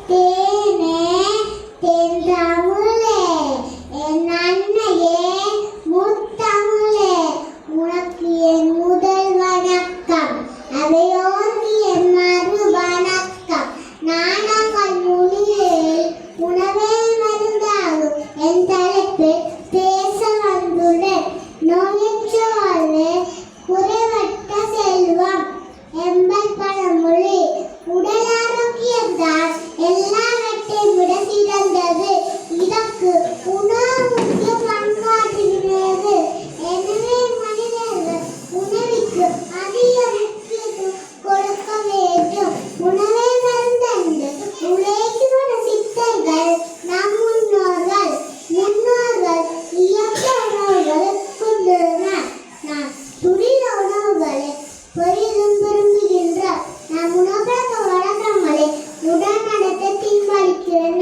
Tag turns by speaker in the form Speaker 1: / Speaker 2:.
Speaker 1: தேனே தென்றமுலே என் அன்னையே முத்தமுலே உனக்கு என் முதல் வணக்கம் அதையோர்க்கு என் மறு வணக்கம் நாணங்கள் மொழியில் உணவே மருந்தாகும் என் தலைப்பில் பேச வந்துள்ளேன் நோயற்ற வாழ்வே குறைவற்ற செல்வம் எம்பல் பழமொழி உடல் ஆரோக்கியம்தான் எல்லாவற்றையும் விட சிறந்தது இதற்கு உணவு முக்கிய பங்காற்றுகிறது எனவே மனிதர்கள் உணவுக்கு அதிக முக்கியத்துவம் கொடுக்க வேண்டும் உணவை மருந்தன்று உழைத்து வந்த சித்தர்கள் நம் முன்னோர்கள் இயற்கை உணவுகளை கொண்டுள்ளனர் நான் துரித உணவுகளை பெரிதும் விரும்புகின்ற நம் உணவு வழக்கங்களை உடல் நடத்த தீர்மானிக்கிறேன்